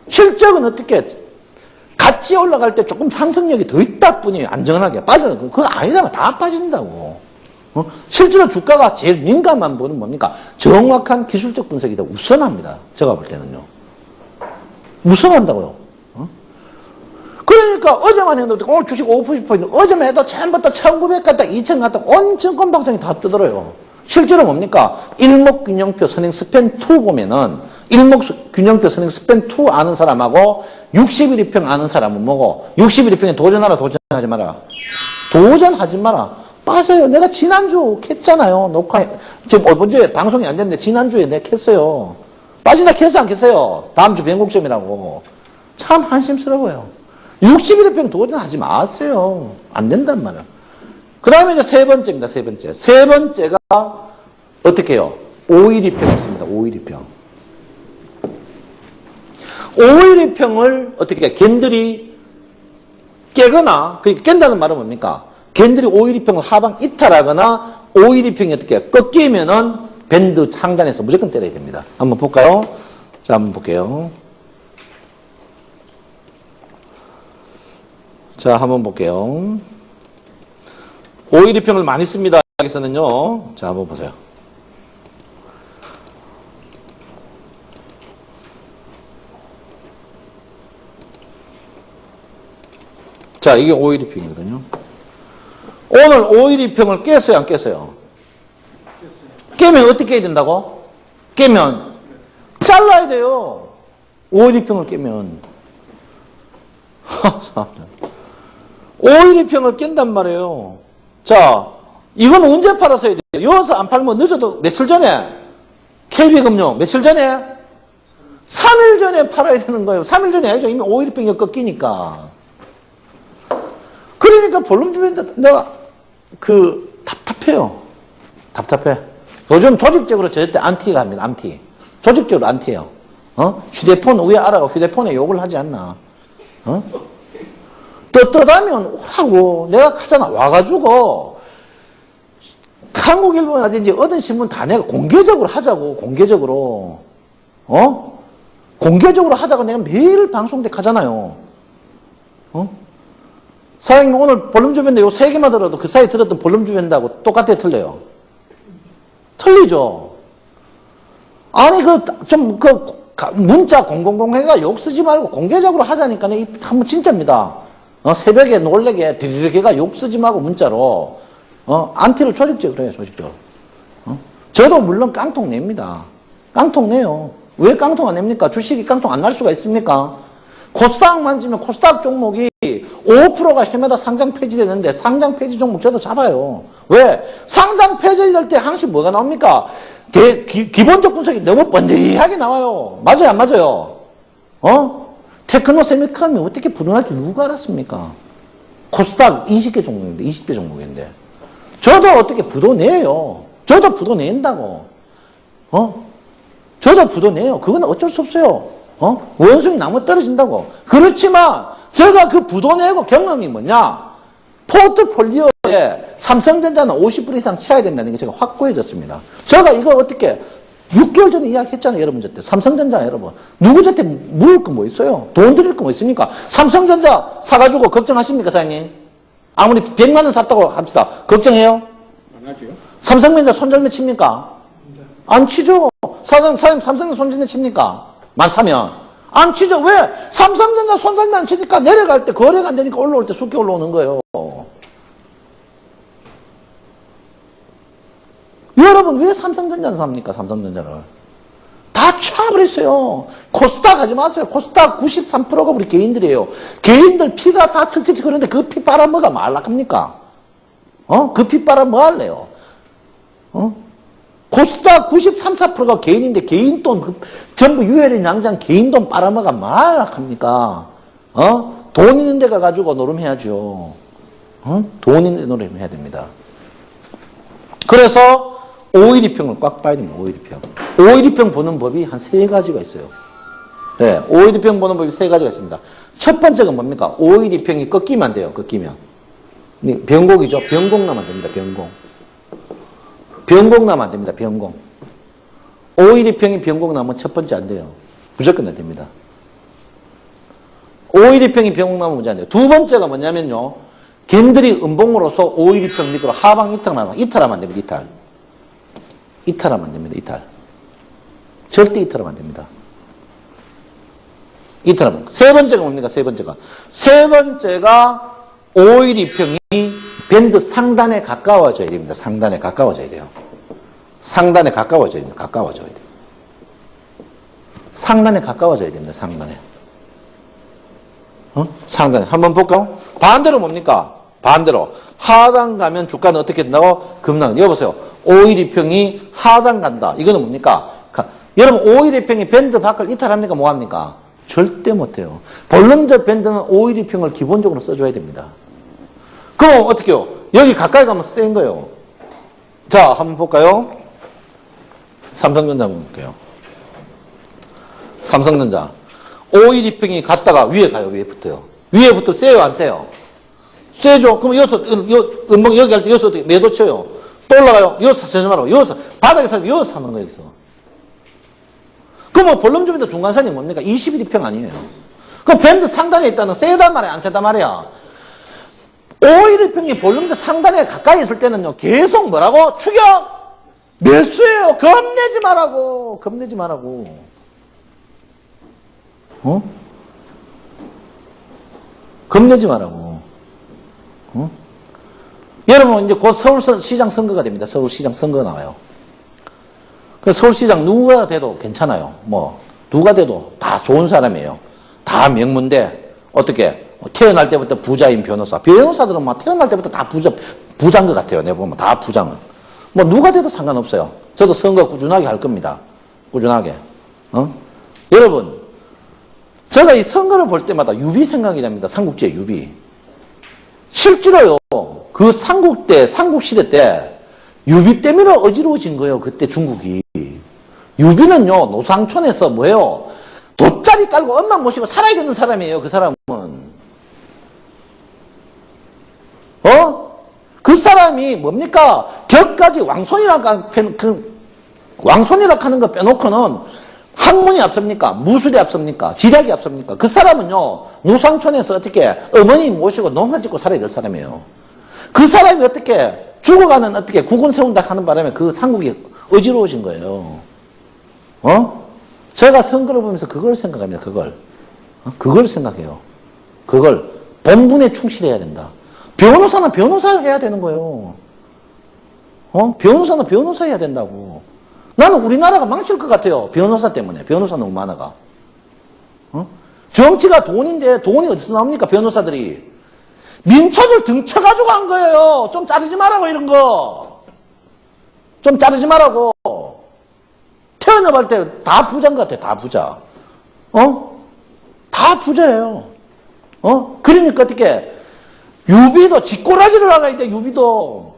실적은 어떻게 같이 올라갈 때 조금 상승력이 더 있다 뿐이에요. 안전하게 빠져요. 그거 아니다면 다 빠진다고. 실제로 주가가 제일 민감한 부분은 뭡니까? 정확한 기술적 분석이 더 우선합니다. 제가 볼 때는요. 우선한다고요. 그러니까 어제만 해도 오늘 주식 5% 어제만 해도 처음부터 1900 갔다 2000 갔다 온 증권방송이 다 뜨더라요. 실제로 뭡니까? 일목균형표 선행 스팬 2 보면은 일목균형표 선행 스팬 2 아는 사람하고 60일 이평 아는 사람은 뭐고 60일 이평에 도전하라 도전하지 마라. 도전하지 마라. 빠져요. 내가 지난주 캤잖아요. 녹화 지금 언제 방송이 안 됐는데 지난주에 내가 캤어요. 빠진다 캤어 안 캤어요? 다음 주 변곡점이라고. 참 한심스러워요. 60일 이평 도전하지 마세요. 안 된단 말이에요. 그 다음에 이제 세 번째입니다. 세 번째. 세 번째가 어떻게 해요? 5일 이평이 있습니다. 5일 이평. 5일 이평을 어떻게 겐들이 깨거나, 깬다는 말은 뭡니까? 겐들이 5일 이평을 하방 이탈하거나 5일 이평이 어떻게 꺾이면은 밴드 상단에서 무조건 때려야 됩니다. 한번 볼까요? 자, 한번 볼게요. 자, 한번 볼게요. 5일 이평을 많이 씁니다. 여기서는요. 자, 한번 보세요. 자, 이게 5일 이평이거든요. 오늘 5일 이평을 깼어요, 안 깼어요? 깨면 어떻게 해야 된다고? 깨면 잘라야 돼요. 5일 이평을 깨면. 5일 이평을 깬단 말이에요. 자, 이건 언제 팔았어야 돼요? 여기서 안 팔면 늦어도 며칠 전에 KB금융 며칠 전에 3일 전에 팔아야 되는 거예요. 3일 전에 해야죠. 이미 5일병이 꺾이니까. 그러니까 본론주변인데 내가 답답해요. 답답해. 요즘 조직적으로 절대 안티가 합니다. 안티. 조직적으로 안티예요. 휴대폰 위에 알아가 휴대폰에 욕을 하지 않나. 떳떳하면 오라고. 내가 가잖아. 와가지고 한국일보라든지 어떤 신문 다 내가 공개적으로 하자고. 공개적으로. 공개적으로 하자고 내가 매일 방송대 가잖아요. 사장님 오늘 볼륨주변인데 요 세 개만 들어도 그 사이 들었던 볼륨주변인다고 똑같아 틀려요. 틀리죠. 아니 문자 000 해가 욕 쓰지 말고 공개적으로 하자니까 이 한번 진짜입니다. 새벽에 놀래게 드리르게가 욕 쓰지 말고 문자로 안티를 조직적으로 해요. 조직적으로. 저도 물론 깡통 냅니다. 깡통 내요. 왜 깡통 안 냅니까? 주식이 깡통 안 날 수가 있습니까? 코스닥 만지면 코스닥 종목이 5%가 해마다 상장 폐지되는데 상장 폐지 종목 저도 잡아요. 왜? 상장 폐지될 때 항상 뭐가 나옵니까? 기본적 분석이 너무 번지하게 나와요. 맞아요? 안 맞아요? 테크노 세미컴이 어떻게 부도날지 누가 알았습니까? 코스닥 20개 종목인데, 20대 종목인데. 저도 어떻게 부도 내요. 저도 부도 낸다고. 저도 부도 내요. 그건 어쩔 수 없어요. 원숭이 나무 떨어진다고. 그렇지만, 제가 그 부도 내고 경험이 뭐냐? 포트폴리오에 삼성전자는 50% 이상 채워야 된다는 게 제가 확고해졌습니다. 제가 이거 어떻게, 6개월 전에 이야기했잖아요, 여러분 저때. 삼성전자 여러분. 누구 저때 물을 거 뭐 있어요? 돈 드릴 거 뭐 있습니까? 삼성전자 사가지고 걱정하십니까, 사장님? 아무리 100만 원 샀다고 합시다. 걱정해요? 안 하죠. 삼성전자 손절매 칩니까? 안 치죠. 사장님 삼성전자 손절매 칩니까? 만 사면. 안 치죠. 왜? 삼성전자 손절매 안 치니까 내려갈 때 거래가 안 되니까 올라올 때 쉽게 올라오는 거예요. 여러분 왜 삼성전자를 삽니까? 삼성전자를. 다 쳐버렸어요. 코스닥 하지 마세요. 코스닥 93%가 우리 개인들이에요. 개인들 피가 다 칠칠칠 그러는데 그 피 빨아먹어 말락합니까? 그 피 빨아 뭐 할래요? 코스닥 93, 4%가 개인인데 개인 돈 전부 유해린 양장 개인 돈 빨아먹어 말락합니까? 돈 있는 데 가가지고 노름해야죠. 돈 있는 데 노름해야 됩니다. 그래서 512평을 꽉 봐야 됩니다. 512평. 512평 보는 법이 한 3가지가 있어요. 네, 512평 보는 법이 3가지가 있습니다. 첫 번째가 뭡니까? 512평이 꺾이면 안 돼요. 꺾이면. 변곡이죠. 변곡 나면 안 됩니다. 변곡. 변곡 나면 안 됩니다. 변곡. 512평이 변곡 나면 첫 번째 안 돼요. 무조건 안 됩니다. 512평이 변곡 나면 문제 안 돼요. 두 번째가 뭐냐면요. 겐들이 음봉으로서 512평 밑으로 하방 이탈하면 안 됩니다. 이탈. 이탈하면 안 됩니다. 이탈. 절대 이탈하면 안 됩니다. 이탈하면. 세 번째가 뭡니까? 세 번째가. 세 번째가 512평이 밴드 상단에 가까워져야 됩니다. 상단에 가까워져야 돼요. 상단에 가까워져야 됩니다. 가까워져야 돼요. 상단에 가까워져야 됩니다. 상단에. 상단에. 한번 볼까요? 반대로 뭡니까? 반대로. 하단 가면 주가는 어떻게 된다고? 급락. 여보세요. 512평이 하단 간다. 이거는 뭡니까? 여러분 512평이 밴드 밖을 이탈합니까? 뭐합니까? 절대 못해요. 볼륨적 밴드는 512평을 기본적으로 써줘야 됩니다. 그럼 어떻게 해요? 여기 가까이 가면 센 거예요. 자, 한번 볼까요? 삼성전자 한번 볼게요. 삼성전자. 512평이 갔다가 위에 가요. 위에 붙어요. 위에 붙어 세요? 안 세요? 세죠? 그럼 여기서, 은봉 여기 할 때 여기서 어떻게 매도 쳐요? 또 올라가요? 여기서 사지 말고, 여기서, 바닥에 사면 여기서 사는 거예요, 여기서. 그럼 볼륨주변도 중간선이 뭡니까? 21평 아니에요. 그럼 밴드 상단에 있다는 세단 말이야, 안 세단 말이야? 512평이 볼륨주 상단에 가까이 있을 때는요, 계속 뭐라고? 추격! 매수예요! 겁내지 말라고! 겁내지 말라고. 겁내지 말라고. 여러분, 이제 곧 서울시장 선거가 됩니다. 서울시장 선거가 나와요. 그 서울시장 누가 돼도 괜찮아요. 누가 돼도 다 좋은 사람이에요. 다 명문대. 어떻게? 태어날 때부터 부자인 변호사. 변호사들은 태어날 때부터 다 부자인 것 같아요. 내가 보면 다 부자는. 누가 돼도 상관없어요. 저도 선거 꾸준하게 할 겁니다. 꾸준하게. 여러분, 제가 이 선거를 볼 때마다 유비 생각이 납니다. 삼국지의 유비. 실제로요, 그 삼국시대 때 유비 때문에 어지러워진 거예요. 그때 중국이. 유비는요, 노상촌에서 뭐예요? 돗자리 깔고 엄마 모시고 살아야 되는 사람이에요. 그 사람은. 그 사람이 뭡니까? 격까지 왕손이라고 하는 거 빼놓고는 학문이 앞섭니까? 무술이 앞섭니까? 지략이 앞섭니까? 그 사람은요, 노상촌에서 어떻게 어머니 모시고 농사 짓고 살아야 될 사람이에요. 그 사람이 어떻게 죽어가는 어떻게 국군 세운다 하는 바람에 그 삼국이 어지러워진 거예요. 제가 선거를 보면서 그걸 생각합니다. 그걸 생각해요. 그걸 본분에 충실해야 된다. 변호사는 변호사 해야 되는 거예요. 변호사는 변호사 해야 된다고. 나는 우리나라가 망칠 것 같아요. 변호사 때문에. 변호사 너무 많아가. 정치가 돈인데 돈이 어디서 나옵니까? 변호사들이. 민초들 등쳐가지고 한 거예요. 좀 자르지 말라고 이런 거. 좀 자르지 말라고. 태어나볼 때 다 부자인 것 같아. 다 부자. 다 부자예요. 그러니까 어떻게 유비도 쥐꼬라지를 알아야 돼. 유비도.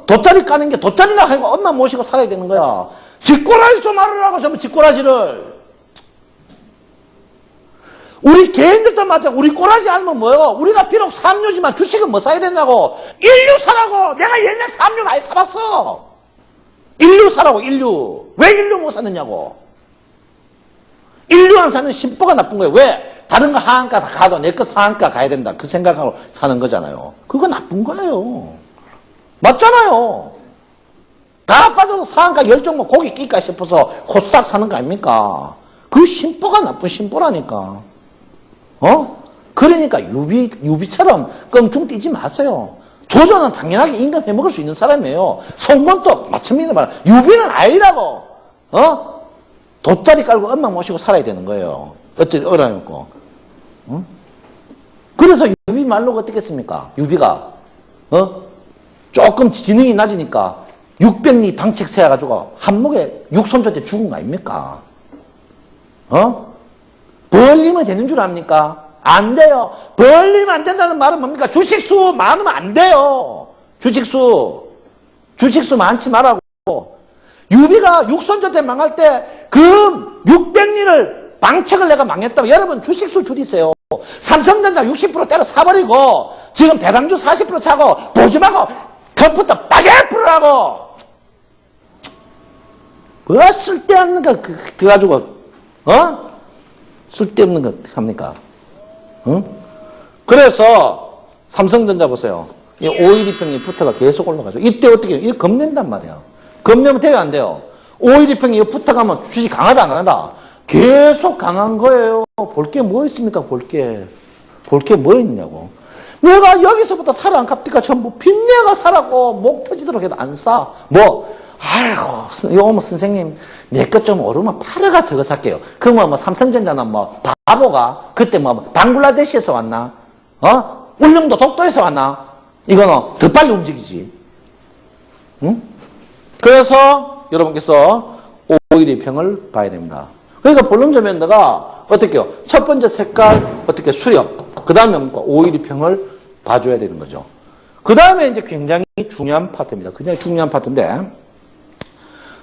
돗자리 까는 게 돗자리나 하고 엄마 모시고 살아야 되는 거야. 쥐꼬라지 좀 알으라고 전부 쥐꼬라지를. 우리 개인들도 마찬가지. 우리 꼬라지 알면 뭐요? 우리가 비록 삼류지만 주식은 뭐 사야 된다고? 인류 사라고. 내가 옛날 삼류 많이 사봤어. 인류 사라고. 인류. 왜 인류 못 샀느냐고. 인류 안 사는 심보가 나쁜 거예요. 왜? 다른 거 하한가 가도 내 거 상한가 가야 된다. 그 생각하고 사는 거잖아요. 그거 나쁜 거예요. 맞잖아요. 다 빠져도 상한가 열정만 고기 끼까 싶어서 코스닥 사는 거 아닙니까? 그 심보가 나쁜 심보라니까. 그러니까 유비처럼 껑충 뛰지 마세요. 조조는 당연하게 인간 해먹을 수 있는 사람이에요. 송건도 마침내 유비는 아니라고. 돗자리 깔고 엄마 모시고 살아야 되는 거예요. 어라니까. 그래서 유비 말로가 어떻겠습니까? 유비가 조금 지능이 낮으니까 600리 방책 세워가지고 한목에 육손조 때 죽은 거 아닙니까? 벌리면 되는 줄 압니까? 안 돼요. 벌리면 안 된다는 말은 뭡니까? 주식수 많으면 안 돼요. 주식수 많지 말라고. 유비가 육손조 때 망할 때 그 600리를 방책을 내가 망했다고. 여러분 주식수 줄이세요. 삼성전자 60% 때려 사버리고 지금 배당주 40% 차고 보증하고 컴퓨터 빠게 풀으라고. 뭐 쓸데없는 거 그 가지고 쓸데없는 거 합니까? 그래서 삼성전자 보세요. 이 512평이 부터가 계속 올라가죠. 이때 어떻게 해요? 이거 겁낸단 말이야. 겁내면 돼요, 안 돼요? 512평이 이거 붙어가면 주식 강하다, 안 강하다? 계속 강한 거예요. 볼 게 뭐 있습니까? 볼 게 뭐 있냐고. 내가 여기서부터 살아 안 갚니까? 전부 빚내가 사라고 목 터지도록 해도 안 사. 아이고, 이거 선생님, 내 것 좀 오르면 팔아가 저거 살게요. 그러면 뭐 삼성전자는 뭐 바보가 그때 뭐 방글라데시에서 왔나? 울릉도 독도에서 왔나? 이거는 더 빨리 움직이지. 응? 그래서 여러분께서 512평을 봐야 됩니다. 그러니까 볼륨 밴드가 어떻게 해요? 첫 번째 색깔, 어떻게 수렴. 그 다음에 뭔가 512평을 봐줘야 되는 거죠. 그 다음에 이제 굉장히 중요한 파트입니다. 굉장히 중요한 파트인데.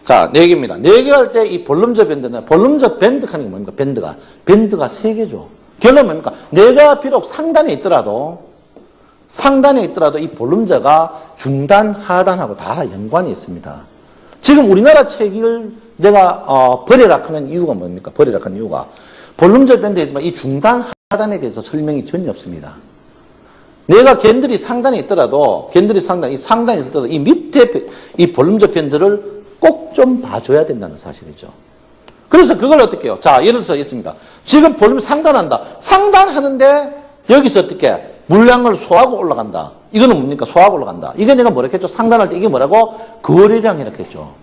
자, 4개입니다. 4개 할 때 이 볼륨저 밴드는, 볼륨저 밴드 하는 게 뭡니까? 밴드가 3개죠. 결론은 뭡니까? 내가 비록 상단에 있더라도 이 볼륨저가 중단, 하단하고 다 연관이 있습니다. 지금 우리나라 책을 내가 버리라 하는 이유가 뭡니까? 버리라 하는 이유가 볼륨저 밴드에 있지만 이 중단, 하단에 대해서 설명이 전혀 없습니다. 내가 겐들이 상단에 있더라도 이 상단에 있더라도 이 밑에 이 볼륨저 밴드를 꼭 좀 봐줘야 된다는 사실이죠. 그래서 그걸 어떻게 해요? 자, 예를 들어서 있습니다. 지금 볼륨 상단한다. 상단하는데 여기서 어떻게 물량을 소화하고 올라간다. 이거는 뭡니까? 소화하고 올라간다. 이게 내가 뭐라 했죠? 상단할 때 이게 뭐라고? 거래량이라고 했죠.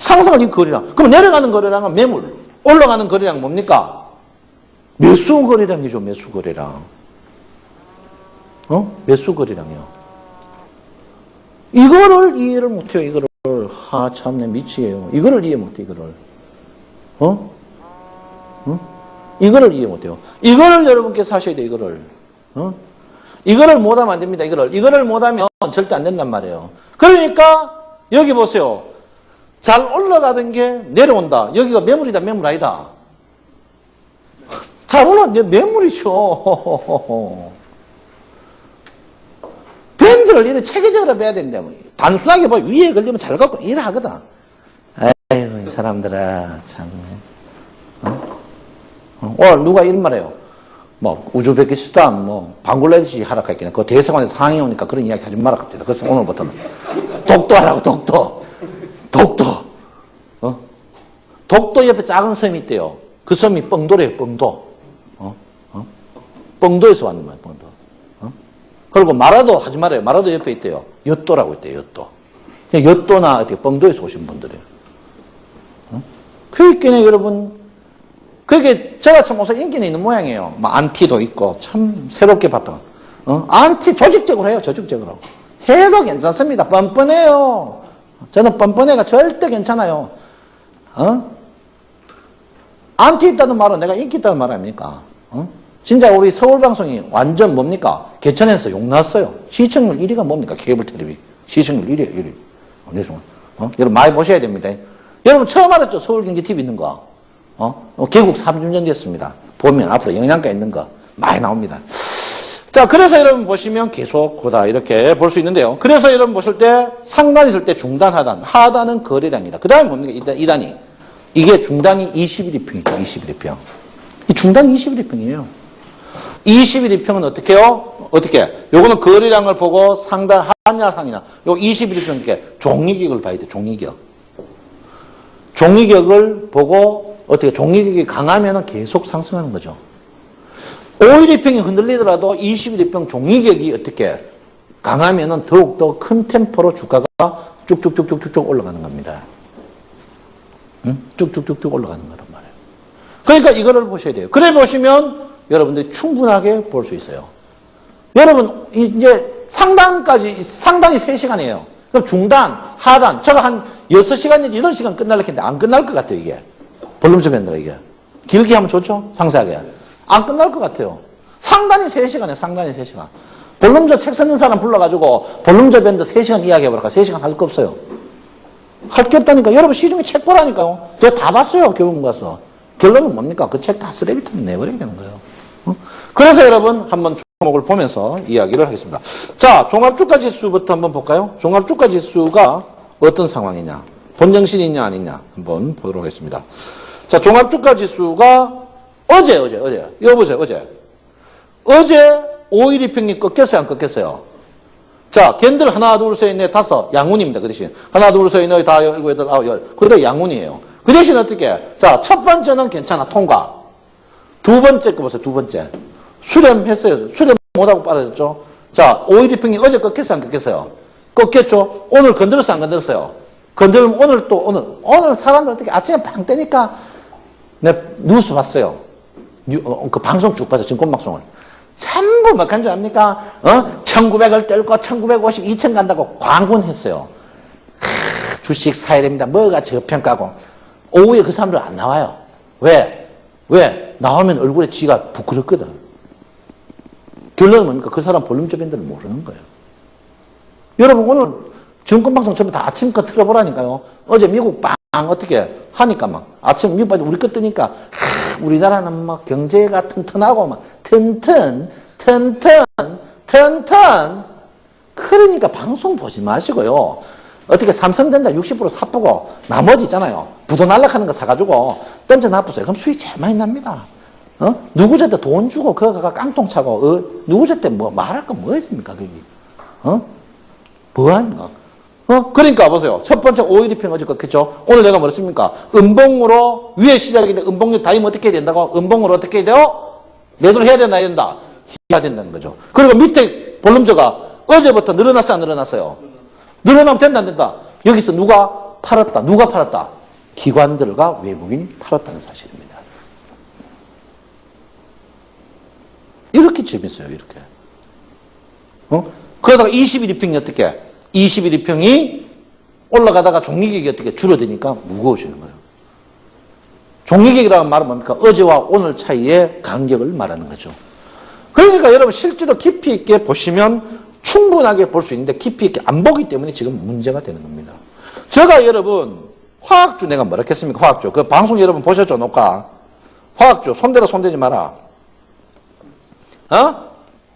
상승은 이 거래량. 그럼 내려가는 거래량은 매물. 올라가는 거래량 뭡니까? 매수 거래량이죠. 매수 거래량. 매수 거래량이요. 이거를 이해를 못해요. 이거를. 참내 미치게요. 이거를 이해 못해. 이거를. 이거를 이해 못해요. 이거를 여러분께서 하셔야 돼요, 이거를. 이거를 못하면 안 됩니다, 이거를 못하면 절대 안 된단 말이에요. 그러니까, 여기 보세요. 잘 올라가던 게 내려온다. 여기가 매물이다, 매물 아니다. 잘 올라가, 매물이죠. 밴드를 이렇게 체계적으로 빼야 된다. 단순하게 뭐 위에 걸리면 잘 갖고 이래 하거든. 아이고, 이 사람들아, 참. 오늘 누가 이런 말해요. 뭐, 우즈베키스탄, 뭐, 방글라데시 하락했겠네. 그 대사관에서 항의 오니까 그런 이야기 하지 마라 갑니다. 그래서 오늘부터는. 독도하라고, 독도. 독도 옆에 작은 섬이 있대요. 그 섬이 뻥도래요, 뻥도. 뻥도에서 왔는 말이에요, 뻥도. 그리고 마라도 하지 말아요. 마라도 옆에 있대요. 엿도라고 있대요, 엿도. 엿도나 어떻게 뻥도에서 오신 분들이에요. 그 있겠네, 여러분. 그게 저같이 무슨 인기는 있는 모양이에요. 뭐 안티도 있고 참 새롭게 봤다. 안티 조직적으로 해요. 조직적으로. 해도 괜찮습니다. 뻔뻔해요. 저는 뻔뻔해가 절대 괜찮아요. 안티 있다는 말은 내가 인기 있다는 말 아닙니까? 진짜 우리 서울방송이 완전 뭡니까? 개천에서 욕 났어요. 시청률 1위가 뭡니까? 케이블 텔레비. 시청률 1위에요. 1위. 여러분 많이 보셔야 됩니다. 여러분 처음 알았죠? 서울경제TV 있는 거. 개국 30년 됐습니다. 보면 앞으로 영양가 있는 거 많이 나옵니다. 자, 그래서 여러분 보시면 계속 고다 이렇게 볼 수 있는데요. 그래서 여러분 보실 때 상단 있을 때 중단, 하단. 하단은 거래량이다. 그 다음에 뭡니까? 2단이. 이게 중단이 21위평이죠. 21위평. 이 중단이 21위평이에요. 21위평은 어떻게 해요? 어떻게? 요거는 거래량을 보고 상단, 하냐, 상이냐. 요 21위평 이렇게 종이격을 봐야 돼. 종이격. 종이격을 보고 어떻게 종이격이 강하면 계속 상승하는 거죠. 5일이평이 흔들리더라도 21일평 종이격이 어떻게 강하면 더욱더 큰 템포로 주가가 쭉쭉쭉쭉쭉 올라가는 겁니다. 쭉쭉쭉쭉 올라가는 거란 말이에요. 그러니까 이거를 보셔야 돼요. 그래 보시면 여러분들이 충분하게 볼 수 있어요. 여러분 이제 상단이 3시간이에요. 그럼 중단, 하단, 제가 한 6시간 내지 8시간 끝날려 했는데 안 끝날 것 같아요, 이게. 볼륨점 밴드가 이게. 길게 하면 좋죠? 상세하게. 안 끝날 것 같아요. 상단이 3시간이에요, 상단이 3시간. 볼륨저 책 쓰는 사람 불러가지고 볼륨저 밴드 3시간 이야기해보라까 3시간 할 거 없어요. 할 게 없다니까. 여러분 시중에 책 보라니까요. 제가 다 봤어요, 교본 가서. 결론은 뭡니까? 그 책 다 쓰레기통에 내버려야 되는 거예요. 그래서 여러분 한번 종목을 보면서 이야기를 하겠습니다. 자, 종합주가지수부터 한번 볼까요? 종합주가지수가 어떤 상황이냐? 본정신이냐 아니냐? 한번 보도록 하겠습니다. 자, 종합주가지수가 어제. 이거 보세요, 어제 5일이평이 꺾였어요, 안 꺾였어요? 자, 캔들 하나, 둘, 셋, 넷, 다섯. 양운입니다, 그 대신. 하나, 둘, 셋, 넷, 다, 열고, 여덟, 아홉, 열. 그래도 양운이에요. 그 대신 어떻게? 자, 첫 번째는 괜찮아, 통과. 두 번째 거 보세요, 두 번째. 수렴했어요. 수렴 못하고 빠져졌죠? 자, 5일이평이 어제 꺾였어요, 안 꺾였어요? 꺾였죠? 오늘 건드렸어요, 안 건드렸어요? 건드리면 오늘 사람들 어떻게 아침에 방 뜨니까 내가 뉴스 봤어요. 그 방송 쭉 봤어요, 증권방송을. 전부 뭐 간 줄 압니까? 1900을 떨고 1950, 2000 간다고 광분했어요. 주식 사야 됩니다. 뭐가 저평가고. 오후에 그 사람들 안 나와요. 왜? 나오면 얼굴에 지가 부끄럽거든. 결론은 뭡니까? 그 사람 볼륨저 밴드를 모르는 거예요. 여러분 오늘 증권방송 전부 다 아침 거 틀어보라니까요. 어제 미국 빵 어떻게 하니까 막 아침 미국 우리 거 뜨니까 우리나라는 막 경제가 튼튼하고 막 튼튼 그러니까 방송 보지 마시고요. 어떻게 삼성전자 60% 사쁘고 나머지 있잖아요. 부도 날락하는 거 사가지고 던져놔보세요. 그럼 수익 제일 많이 납니다. 누구한테 돈 주고 그거가 깡통 차고 누구한테 뭐 말할 거 뭐 있습니까 거기? 뭐하니까? 그러니까 보세요. 첫 번째 5일이평 어제 꺾였죠. 오늘 내가 뭐랬습니까? 음봉으로 위에 시작인데 음봉 타임 어떻게 해야 된다고? 음봉으로 어떻게 해야 돼요? 매도를 해야 되나, 해야 된다? 해야 된다는 거죠. 그리고 밑에 볼륨저가 어제부터 늘어났어요, 안 늘어났어요? 늘어나면 된다, 안 된다? 여기서 누가 팔았다? 기관들과 외국인이 팔았다는 사실입니다. 이렇게 재밌어요, 이렇게. 그러다가 21위평이 어떻게? 21위평이 올라가다가 종이격이 어떻게 줄어드니까 무거워지는 거예요. 종이객이라는 말은 뭡니까? 어제와 오늘 차이의 간격을 말하는 거죠. 그러니까 여러분 실제로 깊이 있게 보시면 충분하게 볼 수 있는데 깊이 있게 안 보기 때문에 지금 문제가 되는 겁니다. 제가 여러분 화학주 내가 뭐라 했습니까? 화학주. 그 방송 여러분 보셨죠? 녹화. 화학주 손대라 손대지 마라.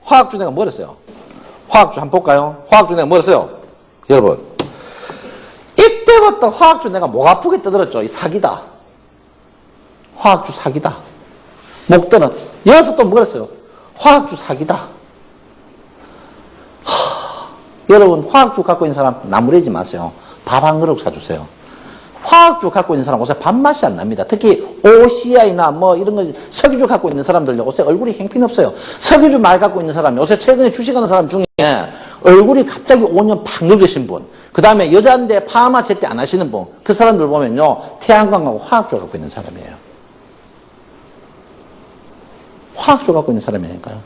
화학주 내가 뭐 했어요? 화학주 한번 볼까요? 화학주 내가 뭐 했어요? 여러분 이때부터 화학주 내가 목 아프게 떠들었죠. 이 사기다. 화학주 사기다. 목들은 여기서 또 뭐 했어요? 화학주 사기다. 여러분 화학주 갖고 있는 사람 나무래지 마세요. 밥 한 그릇 사주세요. 화학주 갖고 있는 사람 옷에 밥맛이 안 납니다. 특히 OCI나 뭐 이런 거 석유주 갖고 있는 사람들 옷에 얼굴이 형편없어요. 석유주 많이 갖고 있는 사람, 요새 최근에 주식하는 사람 중에 얼굴이 갑자기 5년 팍 늙으신 분, 그 다음에 여자인데 파마 제때 안 하시는 분, 그 사람들 보면요 태양광하고 화학주 갖고 있는 사람이에요. 화학주 갖고 있는 사람이니까요.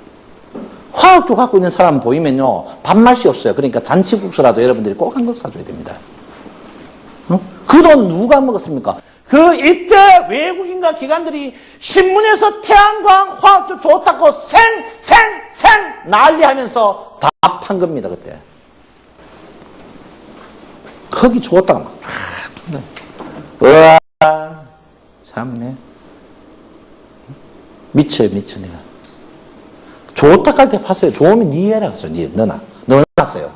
화학주 갖고 있는 사람 보이면요 밥맛이 없어요. 그러니까 잔치국수라도 여러분들이 꼭 한 그릇 사줘야 됩니다. 그 돈 누가 먹었습니까? 그 이때 외국인과 기관들이 신문에서 태양광 화학주 좋다고 생 난리하면서 다 판 겁니다. 그때 거기 좋았다가 막 으아 참네 미쳐요 미쳐. 내가 좋다 할 때 팠어요. 좋으면 니 해라 했어요. 너나 났어요.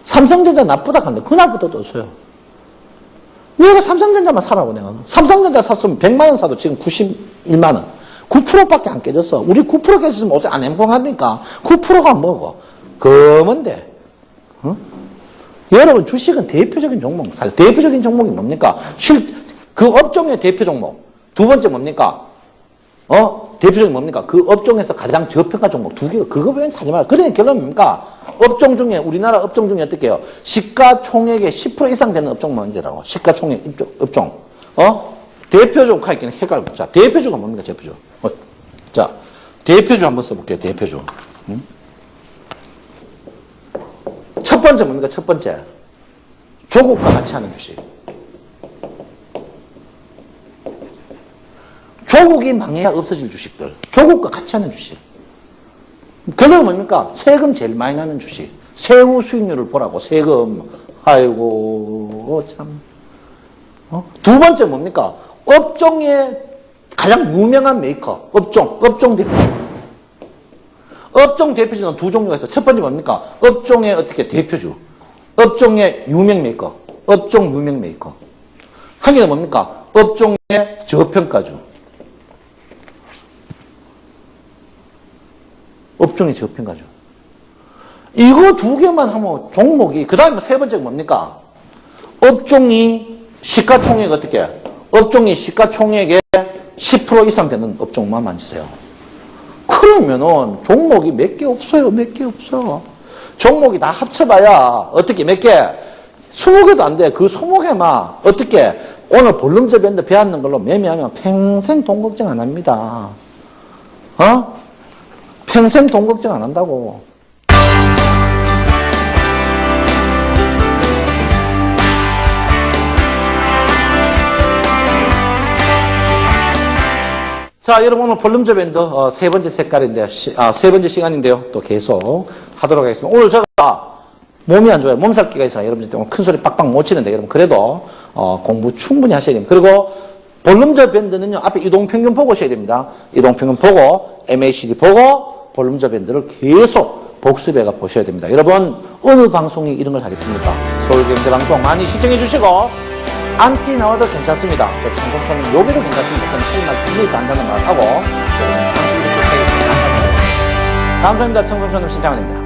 삼성전자 나쁘다 한데 그날부터 떴어요. 내가 삼성전자만 사라고 내가. 삼성전자 샀으면 100만 원 사도 지금 91만 원. 9%밖에 안 깨졌어. 우리 9% 깨졌으면 어째 안 행복합니까? 9%가 뭐고? 검은데. 여러분 주식은 대표적인 종목. 대표적인 종목이 뭡니까? 그 업종의 대표 종목. 두 번째 뭡니까? 대표적인 뭡니까? 그 업종에서 가장 저평가 종목 두 개가 그거 외엔 사지 마요. 그러니 결론은 뭡니까? 업종 중에 우리나라 업종 중에 어떻게 해요? 시가총액의 10% 이상 되는 업종만 문제라고. 시가총액 업종. 대표주 가있기는 헷갈려. 자, 대표주가 뭡니까? 대표주. 자, 대표주 한번 써볼게요. 대표주. 첫 번째 뭡니까? 첫 번째. 조국과 같이 하는 주식. 조국이 망해야 없어질 주식들. 조국과 같이 하는 주식. 결론은 뭡니까? 세금 제일 많이 나는 주식. 세후 수익률을 보라고. 세금. 아이고 참. 두 번째 뭡니까? 업종의 가장 유명한 메이커. 업종 대표. 업종 대표주는 두 종류가 있어요. 첫 번째 뭡니까? 업종의 어떻게 대표주. 업종의 유명 메이커. 업종 유명 메이커. 한 개는 뭡니까? 업종의 저평가주. 업종의 저평가죠. 이거 두 개만 하면 종목이, 그 다음에 세 번째가 뭡니까? 업종이 시가총액 어떻게? 업종이 시가총액의 10% 이상 되는 업종만 만지세요. 그러면은 종목이 몇 개 없어요. 몇 개 없어. 종목이 다 합쳐봐야 어떻게 몇 개? 20개도 안 돼. 그 20개만 어떻게? 오늘 볼륨저 밴드 배웠는 걸로 매매하면 평생 돈 걱정 안 합니다. 평생 돈 걱정 안 한다고. 자, 여러분 오늘 볼륨저 밴드 세 번째 색깔인데, 세 번째 시간인데요. 또 계속 하도록 하겠습니다. 오늘 제가 몸이 안 좋아요. 몸살기가 있어요. 여러분들 때문에 큰 소리 빡빡 못 치는데, 여러분 그래도 공부 충분히 하셔야 됩니다. 그리고 볼륨저 밴드는요, 앞에 이동평균 보고 오셔야 됩니다. 이동평균 보고, MACD 보고, 볼륨저 밴드를 계속 복습해가 보셔야 됩니다. 여러분, 어느 방송이 이런 걸 하겠습니까? 서울경제방송 많이 시청해 주시고, 안티 나와도 괜찮습니다. 저 청송촌은 여기도 괜찮습니다. 저는 할말 분명히 간다는 말 하고, 여러분, 감사합니다. 청송촌은 신장원입니다.